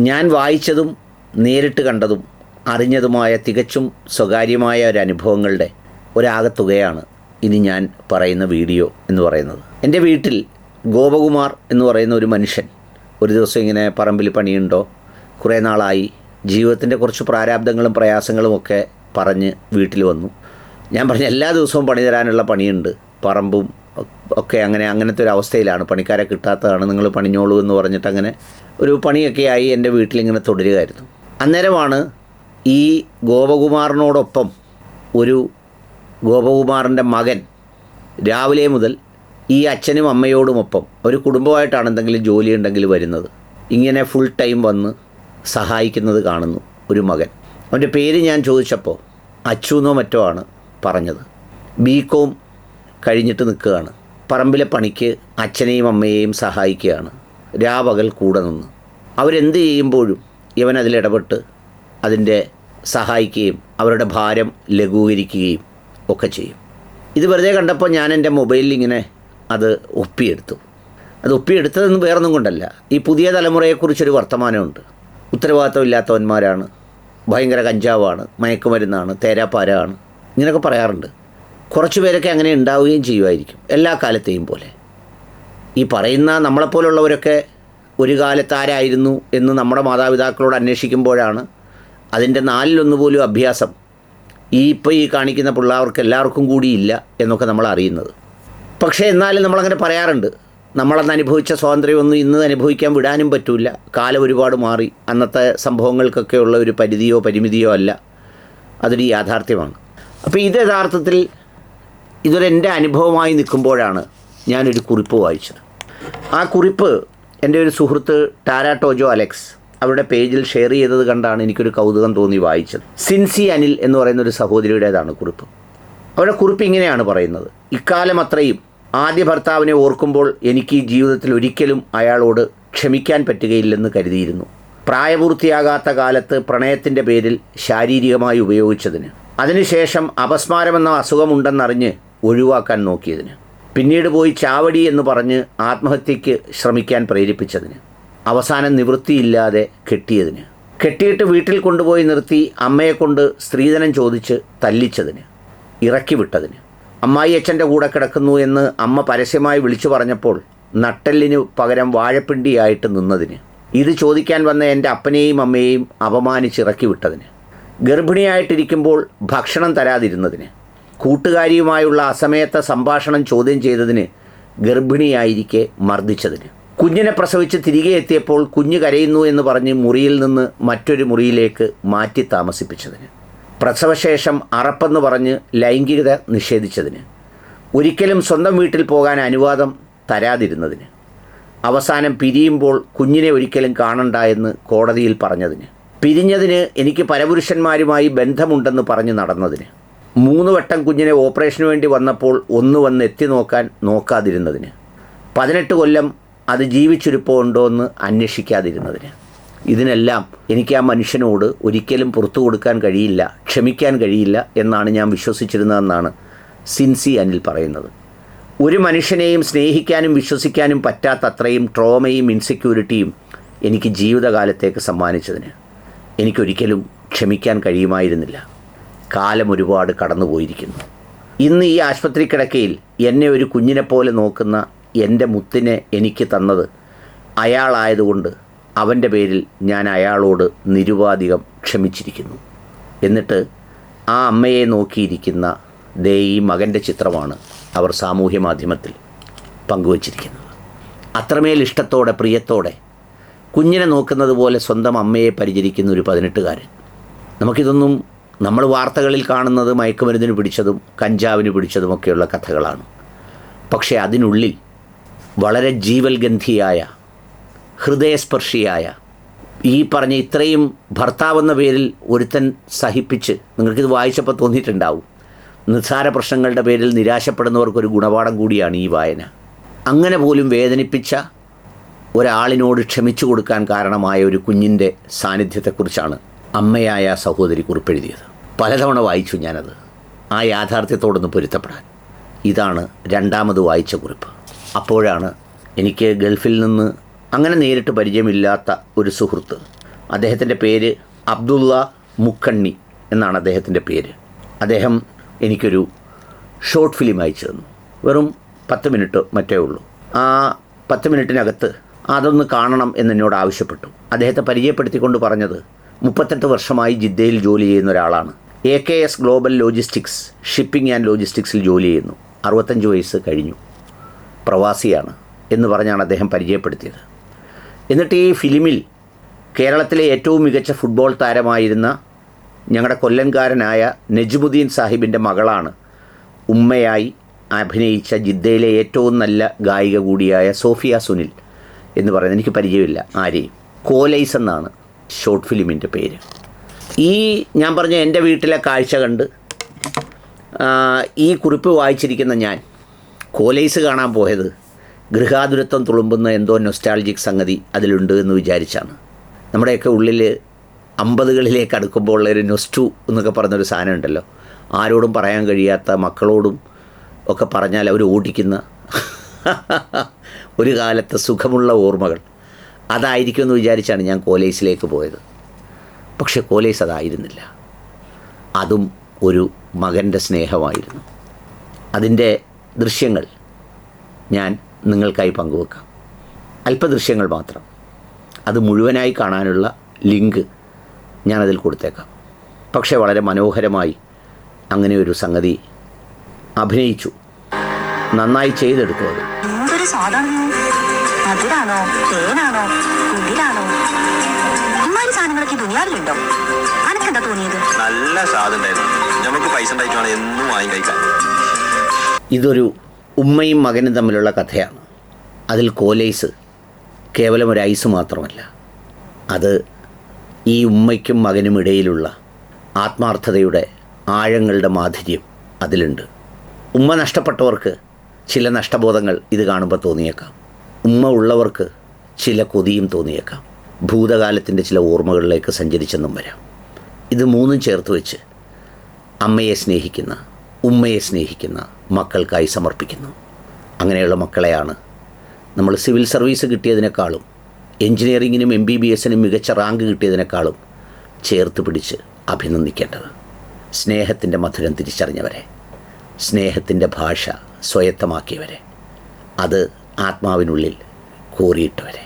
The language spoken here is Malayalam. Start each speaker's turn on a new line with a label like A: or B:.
A: ഞാൻ വായിച്ചതും നേരിട്ട് കണ്ടതും അറിഞ്ഞതുമായ തികച്ചും സ്വകാര്യമായ ഒരനുഭവങ്ങളുടെ ഒരാകത്തുകയാണ് ഇനി ഞാൻ പറയുന്ന വീഡിയോ എന്ന് പറയുന്നത്. എൻ്റെ വീട്ടിൽ ഗോപകുമാർ എന്ന് പറയുന്ന ഒരു മനുഷ്യൻ ഒരു ദിവസം ഇങ്ങനെ പറമ്പിൽ പണിയുണ്ടോ, കുറേ നാളായി, ജീവിതത്തിൻ്റെ കുറച്ച് പ്രാരാബ്ദങ്ങളും പ്രയാസങ്ങളും ഒക്കെ പറഞ്ഞ് വീട്ടിൽ വന്നു. ഞാൻ പറഞ്ഞ എല്ലാ ദിവസവും പണി തരാനുള്ള പണിയുണ്ട്, പറമ്പും ഒക്കെ അങ്ങനത്തെ ഒരു അവസ്ഥയിലാണ്, പണിക്കാരെ കിട്ടാത്തതാണ്, നിങ്ങൾ പണിഞ്ഞോളൂ എന്ന് പറഞ്ഞിട്ട് അങ്ങനെ ഒരു പണിയൊക്കെയായി എൻ്റെ വീട്ടിലിങ്ങനെ തുടരുകയായിരുന്നു. അന്നേരമാണ് ഈ ഗോപകുമാറിനോടൊപ്പം ഒരു ഗോപകുമാറിൻ്റെ മകൻ രാവിലെ മുതൽ ഈ അച്ഛനും അമ്മയോടുമൊപ്പം ഒരു കുടുംബമായിട്ടാണ് എന്തെങ്കിലും ജോലി ഉണ്ടെങ്കിൽ വരുന്നത്, ഇങ്ങനെ ഫുൾ ടൈം വന്ന് സഹായിക്കുന്നത് കാണുന്നു ഒരു മകൻ. അവൻ്റെ പേര് ഞാൻ ചോദിച്ചപ്പോൾ അച്ചുന്നോ മറ്റോ ആണ് പറഞ്ഞത്. ബികോം കഴിഞ്ഞിട്ട് നിൽക്കുകയാണ്, പറമ്പിലെ പണിക്ക് അച്ഛനെയും അമ്മയെയും സഹായിക്കുകയാണ്, രാപകൽ കൂടെ നിന്ന്. അവരെന്ത് ചെയ്യുമ്പോഴും ഇവൻ അതിലിടപെട്ട് അതിൻ്റെ സഹായിക്കുകയും അവരുടെ ഭാരം ലഘൂകരിക്കുകയും ഒക്കെ ചെയ്യും. ഇത് വെറുതെ കണ്ടപ്പോൾ ഞാൻ എൻ്റെ മൊബൈലിൽ ഇങ്ങനെ അത് ഒപ്പിയെടുത്തു. അത് ഒപ്പിയെടുത്തതെന്ന് വേറൊന്നും കൊണ്ടല്ല, ഈ പുതിയ തലമുറയെക്കുറിച്ചൊരു വർത്തമാനമുണ്ട്. ഉത്തരവാദിത്തമില്ലാത്തവന്മാരാണ്, ഭയങ്കര കഞ്ചാവാണ്, മയക്കുമരുന്നാണ്, തേരാപ്പാരാണ്, ഇങ്ങനെയൊക്കെ പറയാറുണ്ട്. കുറച്ച് പേരൊക്കെ അങ്ങനെ ഉണ്ടാവുകയും ചെയ്യുമായിരിക്കും, എല്ലാ കാലത്തെയും പോലെ. ഈ പറയുന്ന നമ്മളെപ്പോലുള്ളവരൊക്കെ ഒരു കാലത്ത് ആരായിരുന്നു എന്ന് നമ്മുടെ മാതാപിതാക്കളോട് അന്വേഷിക്കുമ്പോഴാണ് അതിൻ്റെ 4-1 പോലും അഭ്യാസം ഇപ്പോൾ ഈ കാണിക്കുന്ന പിള്ളേർക്ക് എല്ലാവർക്കും കൂടിയില്ല എന്നൊക്കെ നമ്മൾ അറിയുന്നത്. പക്ഷേ എന്നാലും നമ്മളങ്ങനെ പറയാറുണ്ട്, നമ്മളന്ന് അനുഭവിച്ച സ്വാതന്ത്ര്യമൊന്നും ഇന്ന് അനുഭവിക്കാൻ വിടാനും പറ്റില്ല, കാലം ഒരുപാട് മാറി, അന്നത്തെ സംഭവങ്ങൾക്കൊക്കെ ഉള്ള ഒരു പരിധിയോ പരിമിതിയോ അല്ല, അതൊരു യാഥാർത്ഥ്യമാണ്. അപ്പോൾ ഇത് യഥാർത്ഥത്തിൽ ഇതൊരെൻ്റെ അനുഭവമായി നിൽക്കുമ്പോഴാണ് ഞാനൊരു കുറിപ്പ് വായിച്ചത്. ആ കുറിപ്പ് എൻ്റെ ഒരു സുഹൃത്ത് ടാരാ ടോജോ അലക്സ് അവരുടെ പേജിൽ ഷെയർ ചെയ്തത് കണ്ടാണ് എനിക്കൊരു കൗതുകം തോന്നി വായിച്ചത്. സിൻസി അനിൽ എന്ന് പറയുന്നൊരു സഹോദരിയുടേതാണ് കുറിപ്പ്. അവരുടെ കുറിപ്പ് ഇങ്ങനെയാണ് പറയുന്നത്: ഇക്കാലം അത്രയും ആദ്യ ഭർത്താവിനെ ഓർക്കുമ്പോൾ എനിക്ക് ഈ ജീവിതത്തിൽ ഒരിക്കലും അയാളോട് ക്ഷമിക്കാൻ പറ്റുകയില്ലെന്ന് കരുതിയിരുന്നു. പ്രായപൂർത്തിയാകാത്ത കാലത്ത് പ്രണയത്തിൻ്റെ പേരിൽ ശാരീരികമായി ഉപയോഗിച്ചതിന്, അതിനുശേഷം അപസ്മാരമെന്ന അസുഖമുണ്ടെന്നറിഞ്ഞ് ഒഴിവാക്കാൻ നോക്കിയതിന്, പിന്നീട് പോയി ചാവടി എന്ന് പറഞ്ഞ് ആത്മഹത്യയ്ക്ക് ശ്രമിക്കാൻ പ്രേരിപ്പിച്ചതിന്, അവസാനം നിവൃത്തിയില്ലാതെ കെട്ടിയതിന്, കെട്ടിയിട്ട് വീട്ടിൽ കൊണ്ടുപോയി നിർത്തി അമ്മയെക്കൊണ്ട് സ്ത്രീധനം ചോദിച്ച് തല്ലിച്ചതിന്, ഇറക്കി വിട്ടതിന്, അമ്മായി അച്ഛൻ്റെ കൂടെ കിടക്കുന്നു എന്ന് അമ്മ പരസ്യമായി വിളിച്ചു പറഞ്ഞപ്പോൾ നട്ടെല്ലിന് പകരം വാഴപ്പിണ്ടിയായിട്ട് നിന്നതിന്, ഇത് ചോദിക്കാൻ വന്ന എൻ്റെ അപ്പനെയും അമ്മയെയും അപമാനിച്ചിറക്കി വിട്ടതിന്, ഗർഭിണിയായിട്ടിരിക്കുമ്പോൾ ഭക്ഷണം തരാതിരുന്നതിന്, കൂട്ടുകാരിയുമായുള്ള അസമയത്തെ സംഭാഷണം ചോദ്യം ചെയ്തതിന്, ഗർഭിണിയായിരിക്കെ മർദ്ദിച്ചതിന്, കുഞ്ഞിനെ പ്രസവിച്ച് തിരികെ എത്തിയപ്പോൾ കുഞ്ഞ് കരയുന്നു എന്ന് പറഞ്ഞ് മുറിയിൽ നിന്ന് മറ്റൊരു മുറിയിലേക്ക് മാറ്റി താമസിപ്പിച്ചതിന്, പ്രസവശേഷം അറപ്പെന്ന് പറഞ്ഞ് ലൈംഗികത നിഷേധിച്ചതിന്, ഒരിക്കലും സ്വന്തം വീട്ടിൽ പോകാൻ അനുവാദം തരാതിരുന്നതിന്, അവസാനം പിരിയുമ്പോൾ കുഞ്ഞിനെ ഒരിക്കലും കാണണ്ട എന്ന് കോടതിയിൽ പറഞ്ഞതിന്, പിരിഞ്ഞതിന് എനിക്ക് പരപുരുഷന്മാരുമായി ബന്ധമുണ്ടെന്ന് പറഞ്ഞ് നടന്നതിന്, 3 വട്ടം കുഞ്ഞിനെ ഓപ്പറേഷന് വേണ്ടി വന്നപ്പോൾ ഒന്ന് വന്ന് എത്തി നോക്കാൻ നോക്കാതിരുന്നതിന്, 18 കൊല്ലം അത് ജീവിച്ചിരിപ്പുണ്ടോ എന്ന് അന്വേഷിക്കാതിരുന്നതിന്, ഇതിനെല്ലാം എനിക്ക് ആ മനുഷ്യനോട് ഒരിക്കലും പുറത്തു കൊടുക്കാൻ കഴിയില്ല, ക്ഷമിക്കാൻ കഴിയില്ല എന്നാണ് ഞാൻ വിശ്വസിച്ചിരുന്നതെന്നാണ് സിൻസി അനിൽ പറയുന്നത്. ഒരു മനുഷ്യനെയും സ്നേഹിക്കാനും വിശ്വസിക്കാനും പറ്റാത്തത്രയും ട്രോമയും ഇൻസെക്യൂരിറ്റിയും എനിക്ക് ജീവിതകാലത്തേക്ക് സമ്മാനിച്ചതിന് എനിക്കൊരിക്കലും ക്ഷമിക്കാൻ കഴിയുമായിരുന്നില്ല. കാലം ഒരുപാട് കടന്നുപോയിരിക്കുന്നു. ഇന്ന് ഈ ആശുപത്രി കിടക്കയിൽ എന്നെ ഒരു കുഞ്ഞിനെപ്പോലെ നോക്കുന്ന എൻ്റെ മുത്തിനെ എനിക്ക് തന്നത് അയാളായതുകൊണ്ട് അവൻ്റെ പേരിൽ ഞാൻ അയാളോട് നിരുപാധികം ക്ഷമിച്ചിരിക്കുന്നു. എന്നിട്ട് ആ അമ്മയെ നോക്കിയിരിക്കുന്ന ഈ മകൻ്റെ ചിത്രമാണ് അവർ സാമൂഹ്യ മാധ്യമത്തിൽ പങ്കുവച്ചിരിക്കുന്നത്. അത്രമേൽ ഇഷ്ടത്തോടെ പ്രിയത്തോടെ കുഞ്ഞിനെ നോക്കുന്നത് പോലെ സ്വന്തം അമ്മയെ പരിചരിക്കുന്ന ഒരു 18-കാരൻ. നമുക്കിതൊന്നും നമ്മൾ വാർത്തകളിൽ കാണുന്നത് മയക്കുമരുന്നിന് പിടിച്ചതും കഞ്ചാവിന് പിടിച്ചതുമൊക്കെയുള്ള കഥകളാണ്. പക്ഷേ അതിനുള്ളിൽ വളരെ ജീവൽഗന്ധിയായ, ഹൃദയസ്പർശിയായ, ഈ പറഞ്ഞ ഇത്രയും ഭർത്താവെന്ന പേരിൽ ഒരുത്തൻ സഹിപ്പിച്ച്, നിങ്ങൾക്കിത് വായിച്ചപ്പോൾ തോന്നിയിട്ടുണ്ടാവും, നിസ്സാര പ്രശ്നങ്ങളുടെ പേരിൽ നിരാശപ്പെടുന്നവർക്കൊരു ഗുണപാഠം കൂടിയാണ് ഈ വായന. അങ്ങനെ പോലും വേദനിപ്പിച്ച ഒരാളിനോട് ക്ഷമിച്ചു കൊടുക്കാൻ കാരണമായ ഒരു കുഞ്ഞിൻ്റെ സാന്നിധ്യത്തെക്കുറിച്ചാണ് അമ്മയായ സഹോദരി കുറിപ്പെഴുതിയത്. പലതവണ വായിച്ചു ഞാനത്, ആ യാഥാർത്ഥ്യത്തോടൊന്ന് പൊരുത്തപ്പെടാൻ. ഇതാണ് 2ാമത് വായിച്ച കുറിപ്പ്. അപ്പോഴാണ് എനിക്ക് ഗൾഫിൽ നിന്ന് അങ്ങനെ നേരിട്ട് പരിചയമില്ലാത്ത ഒരു സുഹൃത്ത് അദ്ദേഹത്തിൻ്റെ പേര് അബ്ദുള്ള മുക്കണ്ണി എന്നാണ് അദ്ദേഹത്തിൻ്റെ പേര്. അദ്ദേഹം എനിക്കൊരു ഷോർട്ട് ഫിലിം അയച്ചു തന്നു. വെറും 10 മിനിറ്റ് മറ്റേ ഉള്ളൂ. ആ 10 മിനിറ്റിനകത്ത് അതൊന്ന് കാണണം എന്നോട് ആവശ്യപ്പെട്ടു. അദ്ദേഹത്തെ പരിചയപ്പെടുത്തിക്കൊണ്ട് പറഞ്ഞത് 38 വർഷമായി ജിദ്ദയിൽ ജോലി ചെയ്യുന്ന ഒരാളാണ്. AKS global logistics shipping and ലോജിസ്റ്റിക്സിൽ ജോലി ചെയ്യുന്നു. 65 വയസ്സ് കഴിഞ്ഞു, പ്രവാസിയാണ് എന്ന് പറഞ്ഞാണ് അദ്ദേഹം പരിചയപ്പെടുത്തിയത്. എന്നിട്ട് ഈ ഫിലിമിൽ കേരളത്തിലെ ഏറ്റവും മികച്ച ഫുട്ബോൾ താരമായിരുന്ന ഞങ്ങളുടെ കൊല്ലംകാരനായ നജ്മുദ്ദീൻ സാഹിബിൻ്റെ മകളാണ് ഉമ്മയായി അഭിനയിച്ച ജിദ്ദയിലെ ഏറ്റവും നല്ല ഗായിക കൂടിയായ സോഫിയ സുനിൽ എന്ന് പറയുന്നത്. എനിക്ക് പരിചയമില്ല ആരെയും. കോലൈസ് എന്നാണ് ഷോർട്ട് ഫിലിമിൻ്റെ പേര്. ഈ ഞാൻ പറഞ്ഞ എൻ്റെ വീട്ടിലെ കാഴ്ച കണ്ട് ഈ കുറിപ്പ് വായിച്ചിരിക്കുന്ന ഞാൻ കോലൈസ് കാണാൻ പോയത് ഗൃഹാതുരത്വം തുളുമ്പുന്ന എന്തോ നൊസ്റ്റാൾജിക് സംഗതി അതിലുണ്ട് എന്ന് വിചാരിച്ചാണ്. നമ്മുടെയൊക്കെ ഉള്ളിൽ 50കളിലേക്ക് അടുക്കുമ്പോൾ ഉള്ളൊരു നൊസ്റ്റു എന്നൊക്കെ പറഞ്ഞൊരു സാധനം ഉണ്ടല്ലോ, ആരോടും പറയാൻ കഴിയാത്ത, മക്കളോടും ഒക്കെ പറഞ്ഞാൽ അവർ ഓടിക്കുന്ന ഒരു കാലത്തെ സുഖമുള്ള ഓർമ്മകൾ, അതായിരിക്കുമെന്ന് വിചാരിച്ചാണ് ഞാൻ കോലൈസിലേക്ക് പോയത്. പക്ഷെ കോലൈസ് അതായിരുന്നില്ല. അതും ഒരു മകൻ്റെ സ്നേഹമായിരുന്നു. അതിൻ്റെ ദൃശ്യങ്ങൾ ഞാൻ നിങ്ങൾക്കായി പങ്കുവെക്കാം. അല്പദൃശ്യങ്ങൾ മാത്രം. അത് മുഴുവനായി കാണാനുള്ള ലിങ്ക് ഞാനതിൽ കൊടുത്തേക്കാം. പക്ഷേ വളരെ മനോഹരമായി അങ്ങനെ ഒരു സംഗതി അഭിനയിച്ചു, നന്നായി ചെയ്തെടുത്തു. അത്
B: എന്തൊരു സ്വാദാണോ, മധുരാണോ, തേനാണോ, കുടിലാണോ, ഇമാതിരി സാധനങ്ങളൊക്കെ ദുനിയാവിലുണ്ടോ? അനക്കെന്താ തോന്നിയത്?
C: നല്ല സ്വാദുണ്ടായിരുന്നു. നമുക്ക് പൈസ ഉണ്ടായിട്ടാണ് എന്നും വാങ്ങി കഴിക്കാം.
A: ഇതൊരു ഉമ്മയും മകനും തമ്മിലുള്ള കഥയാണ്. അതിൽ കോലൈസ് കേവലം ഒരു ഐസ് മാത്രമല്ല, അത് ഈ ഉമ്മയ്ക്കും മകനും ഇടയിലുള്ള ആത്മാർത്ഥതയുടെ ആഴങ്ങളുടെ മാധുര്യം അതിലുണ്ട്. ഉമ്മ നഷ്ടപ്പെട്ടവർക്ക് ചില നഷ്ടബോധങ്ങൾ ഇത് കാണുമ്പോൾ തോന്നിയേക്കാം. ഉമ്മ ഉള്ളവർക്ക് ചില കൊതിയും തോന്നിയേക്കാം. ഭൂതകാലത്തിൻ്റെ ചില ഓർമ്മകളിലേക്ക് സഞ്ചരിച്ചെന്നും വരാം. ഇത് മൂന്നും ചേർത്ത് വെച്ച് അമ്മയെ സ്നേഹിക്കുന്ന, ഉമ്മയെ സ്നേഹിക്കുന്ന മക്കൾക്കായി സമർപ്പിക്കുന്നു. അങ്ങനെയുള്ള മക്കളെയാണ് നമ്മൾ സിവിൽ സർവീസ് കിട്ടിയതിനേക്കാളും എൻജിനീയറിങ്ങിനും MBBSനും മികച്ച റാങ്ക് കിട്ടിയതിനേക്കാളും ചേർത്ത് പിടിച്ച് അഭിനന്ദിക്കേണ്ടത്. സ്നേഹത്തിൻ്റെ മധുരം തിരിച്ചറിഞ്ഞവരെ, സ്നേഹത്തിൻ്റെ ഭാഷ സ്വായത്തമാക്കിയവരെ, അത് ആത്മാവിനുള്ളിൽ കോറിയിട്ടവരെ.